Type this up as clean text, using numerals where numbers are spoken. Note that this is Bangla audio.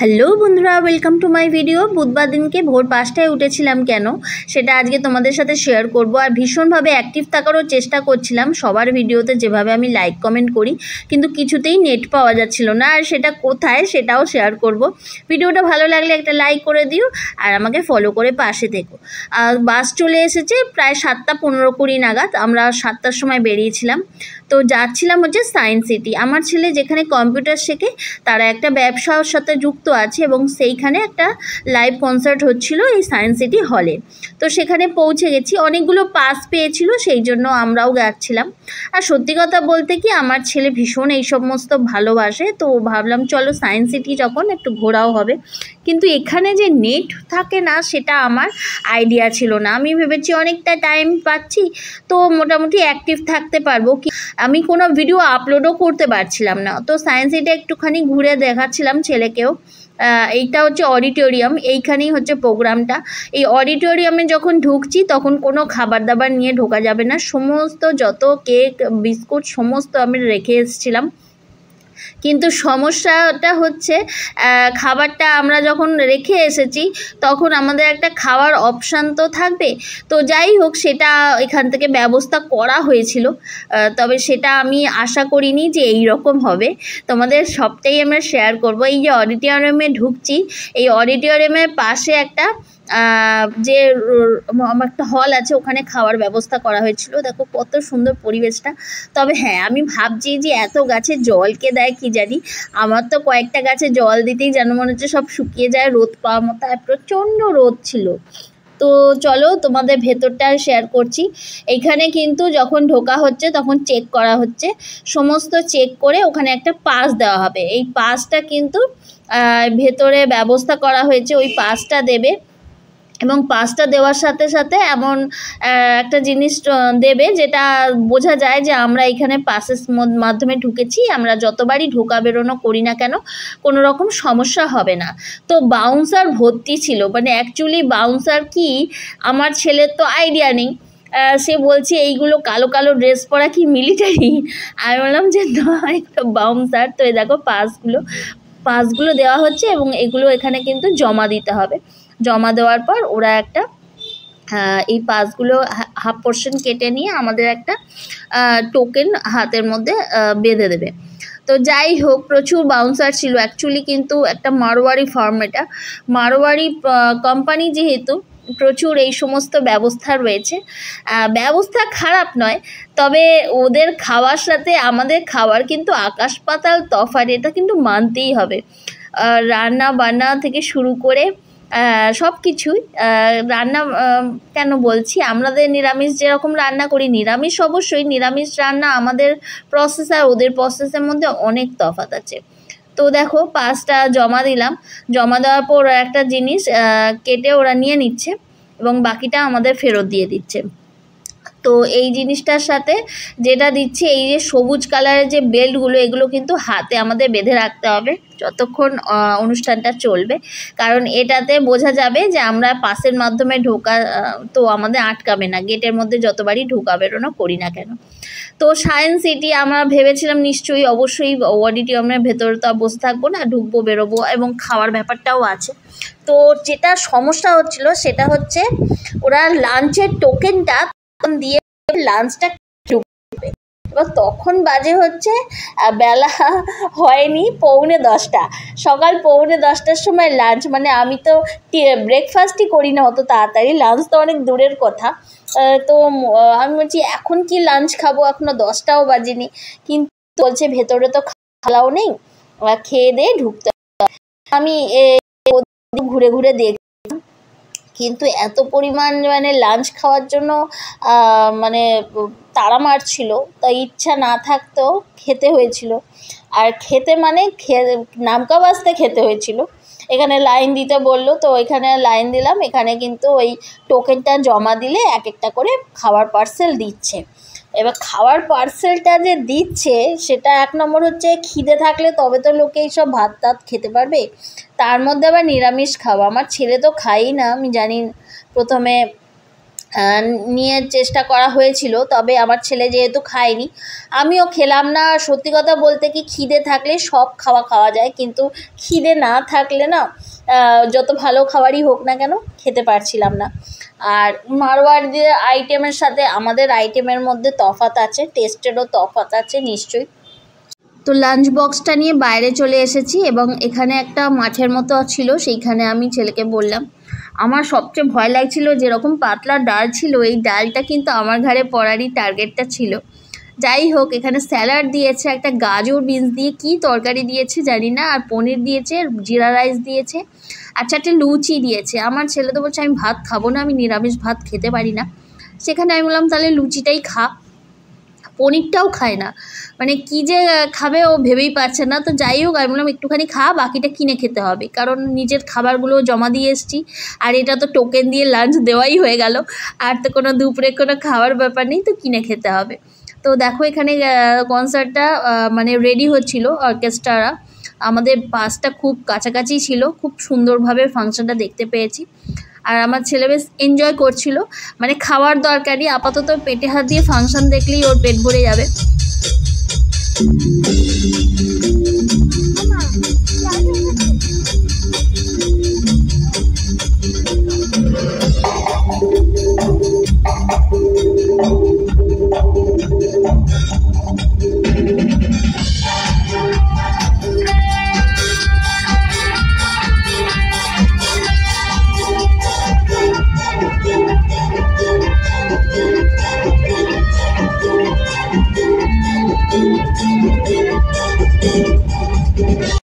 হ্যালো বন্ধুরা, ওয়েলকাম টু মাই ভিডিও। বুধবার দিনকে ভোর 5টায় উঠেছিলাম কেন সেটা আজকে তোমাদের সাথে শেয়ার করব। আর ভীষণভাবে অ্যাক্টিভ থাকারও চেষ্টা করছিলাম সবার ভিডিওতে, যেভাবে আমি লাইক কমেন্ট করি, কিন্তু কিছুতেই নেট পাওয়া যাচ্ছিল না। আর সেটা কোথায় সেটাও শেয়ার করব। ভিডিওটা ভালো লাগলে একটা লাইক করে দিও আর আমাকে ফলো করে পাশে থেকো। বাস চলে এসেছে প্রায় 7:15-20 নাগাদ। আমরা 7টার সময় বেরিয়েছিলাম। তো যাচ্ছিলাম হচ্ছে সায়েন্স সিটি। আমার ছেলে যেখানে কম্পিউটার শেখে তারা একটা ব্যবসার সাথে যুক্ত আছে এবং সেইখানে একটা লাইভ কনসার্ট হচ্ছিল এই সায়েন্স সিটি হলে। তো সেখানে পৌঁছে গেছি, অনেকগুলো পাস পেয়েছিল, সেই জন্য আমরাও যাচ্ছিলাম। আর সত্যি কথা বলতে কি, আমার ছেলে ভীষণ এই সমস্ত ভালোবাসে, তো ভাবলাম চলো সায়েন্স সিটি যখন একটু ঘোরাও হবে। কিন্তু এখানে যে নেট থাকে না সেটা আমার আইডিয়া ছিল না। আমি ভেবেছি অনেকটা টাইম পাচ্ছি তো মোটামুটি অ্যাক্টিভ থাকতে পারবো, কি আমি কোনো ভিডিও আপলোডও করতে পারছিলাম না। তো সায়েন্স সিটি একটুখানি ঘুরে দেখাচ্ছিলাম ছেলেকেও। এইটা হচ্ছে অডিটোরিয়াম, এইখানেই হচ্ছে প্রোগ্রামটা। এই অডিটোরিয়ামে যখন ঢুকছি তখন কোনো খাবার দাবার নিয়ে ঢোকা যাবে না। সমস্ত যত কেক বিস্কুট সমস্ত আমি রেখে এসেছিলাম। কিন্তু সমস্যাটা হচ্ছে খাবারটা আমরা যখন রেখে এসেছি তখন আমাদের একটা খাওয়ার অপশান তো থাকবে। তো যাই হোক, সেটা এখান থেকে ব্যবস্থা করা হয়েছিল, তবে সেটা আমি আশা করিনি যে এই রকম হবে। তোমাদের সবটাই আমরা শেয়ার করব। এই যে অডিটোরিয়ামে ঢুকছি, এই অডিটোরিয়ামের পাশে একটা যে আমার একটা হল আছে, ওখানে খাওয়ার ব্যবস্থা করা হয়েছিল। দেখো কত সুন্দর পরিবেশটা। তবে হ্যাঁ, আমি ভাবছি যে এত গাছে জল কে দেয় কি জানি। আমার তো কয়েকটা গাছে জল দিতেই যেন মনে হচ্ছে সব শুকিয়ে যায় রোদ পাওয়ার মতো, আর প্রচণ্ড রোদ ছিল। তো চলো তোমাদের ভেতরটা শেয়ার করছি। এইখানে কিন্তু যখন ঢোকা হচ্ছে তখন চেক করা হচ্ছে, সমস্ত চেক করে ওখানে একটা পাস দেওয়া হবে। এই পাসটা কিন্তু ভেতরে ব্যবস্থা করা হয়েছে, ওই পাসটা দেবে এবং পাসটা দেওয়ার সাথে সাথে এমন একটা জিনিস দেবে যেটা বোঝা যায় যে আমরা এখানে পাসের মাধ্যমে ঢুকেছি। আমরা যতবারই ঢোকা বেরোনো করি না কেন কোনো রকম সমস্যা হবে না। তো বাউন্সার ভর্তি ছিল, মানে অ্যাকচুয়ালি বাউন্সার কি আমার ছেলের তো আইডিয়া নেই। সে বলছে এইগুলো কালো কালো ড্রেস পরা কি মিলিটারি? আমি বললাম যে না, একটা বাউন্সার। তো এই দেখো পাসগুলো দেওয়া হচ্ছে এবং এগুলো এখানে কিন্তু জমা দিতে হবে। জমা দেওয়ার পর ওরা একটা এই পাসগুলো হাফ পোর্শন কেটে নিয়ে আমাদের একটা টোকেন হাতের মধ্যে বেঁধে দেবে। তো যাই হোক, প্রচুর বাউন্সার ছিল অ্যাকচুয়ালি, কিন্তু একটা মারোয়ারি ফার্ম, এটা মারোয়ারি কোম্পানি, যেহেতু প্রচুর এই সমস্ত ব্যবস্থা রয়েছে। ব্যবস্থা খারাপ নয়, তবে ওদের খাওয়ার সাথে আমাদের খাবার কিন্তু আকাশ পাতাল তফাৎ, এটা কিন্তু মানতেই হবে। রান্না বান্না থেকে শুরু করে সব কিছুই, রান্না কেন বলছি, আমাদের নিরামিষ যেরকম রান্না করি, নিরামিষ অবশ্যই, নিরামিষ রান্না আমাদের প্রসেস আর ওদের প্রসেসের মধ্যে অনেক তফাৎ আছে। তো দেখো পাসটা জমা দিলাম, জমা দেওয়ার পর একটা জিনিস কেটে ওরা নিয়ে নিচ্ছে এবং বাকিটা আমাদের ফেরত দিয়ে দিচ্ছে। তো এই জিনিসটার সাথে যেটা দিচ্ছে, এই যে সবুজ কালারের যে বেল্টগুলো, এগুলো কিন্তু হাতে আমাদের বেঁধে রাখতে হবে যতক্ষণ অনুষ্ঠানটা চলবে, কারণ এটাতে বোঝা যাবে যে আমরা পাসের মাধ্যমে ঢোকা, তো আমাদের আটকাবে না গেটের মধ্যে যতবারই ঢোকা বেরোনো করি না কেন। তো সায়েন্স সিটি আমরা ভেবেছিলাম নিশ্চয়ই অবশ্যই অডিটোরিয়ামের ভেতরে তো বসে থাকবো না, ঢুকবো বেরোবো এবং খাওয়ার ব্যাপারটাও আছে। তো যেটা সমস্যা হচ্ছিল সেটা হচ্ছে ওরা লাঞ্চের টোকেনটা দিয়ে লাঞ্চটা ঢুকবে। এবার তখন বাজে হচ্ছে বেলা হয়নি 9:45, সকাল 9:45টার সময় লাঞ্চ, মানে আমি তো ব্রেকফাস্টই করি না অত তাড়াতাড়ি, লাঞ্চ তো অনেক দূরের কথা। তো আমি বলছি এখন কি লাঞ্চ খাবো, এখনও 10টাও বাজেনি, কিন্তু বলছে ভেতরে তো খাওয়াও নেই, খেয়ে দিয়ে ঢুকতে হবে। আমি ঘুরে ঘুরে দেখি, কিন্তু এত পরিমাণ মানে লাঞ্চ খাওয়ার জন্য মানে তাড়া মারছিল, তাই ইচ্ছা না থাকতেও খেতে হয়েছিল। আর খেতে মানে নামকা বাজতে খেতে হয়েছিল। এখানে লাইন দিতে বললো, তো এখানে লাইন দিলাম। এখানে কিন্তু ওই টোকেনটা জমা দিলে এক একটা করে খাওয়ার পার্সেল দিচ্ছে। এবার খাওয়ার পার্সেলটা যে দিচ্ছে সেটা এক নম্বর হচ্ছে খিদে থাকলে তবে তো লোকে এইসব ভাত টাত খেতে পারবে, তার মধ্যে আবার নিরামিষ খাওয়া। আমার ছেলে তো খাই না, আমি জানি। প্রথমে নিয়ে চেষ্টা করা হয়েছিল, তবে আমার ছেলে যেহেতু খায়নি আমিও খেলাম না। সত্যি কথা বলতে কি, খিদে থাকলে সব খাওয়া যায়, কিন্তু খিদে না থাকলে না যত ভালো খাবারই হোক না কেন খেতে পারছিলাম না। আর মারওয়াড়িদের আইটেমের সাথে আমাদের আইটেমের মধ্যে তফাৎ আছে, টেস্টেরও তফাৎ আছে নিশ্চয়ই। তো লাঞ্চ বক্সটা নিয়ে বাইরে চলে এসেছি এবং এখানে একটা মাঠের মতো ছিল, সেইখানে আমি ছেলেকে বললাম। আমার সবচেয়ে ভয় লাগছিল, যেরকম পাতলা ডাল ছিল, এই ডালটা কিন্তু আমার ঘাড়ে পড়ারই টার্গেটটা ছিল। যাই হোক, এখানে স্যালাড দিয়েছে, একটা গাজর বিনস দিয়ে কি তরকারি দিয়েছে জানি না, আর পনির দিয়েছে, জিরা রাইস দিয়েছে, আর চারটে লুচি দিয়েছে। আমার ছেলে তো বলছে আমি ভাত খাবো না, আমি নিরামিষ ভাত খেতে পারি না। সেখানে আমি বললাম তাহলে লুচিটাই খা, পনিরটাও খায় না, মানে কী যে খাবে ও ভেবেই পাচ্ছে না। তো যাই হোক, আমি বললাম একটুখানি খা, বাকিটা কিনে খেতে হবে, কারণ নিজের খাবারগুলো জমা দিয়ে এসছি, আর এটা তো টোকেন দিয়ে লাঞ্চ দেওয়াই হয়ে গেল, আর তো কোনো দুপুরে কোনো খাওয়ার ব্যাপার নেই, তো কিনে খেতে হবে। তো দেখো এখানে কনসার্টটা মানে রেডি হচ্ছিল, অর্কেস্ট্রারা আমাদের বাসটা খুব কাছাকাছি ছিল, খুব সুন্দরভাবে ফাংশনটা দেখতে পেয়েছি। আর আমার ছেলে বেশ এনজয় করছিল, মানে খাওয়ার দরকারই, আপাতত পেটে হাত দিয়ে ফাংশন দেখলেই ওর পেট ভরে যাবে।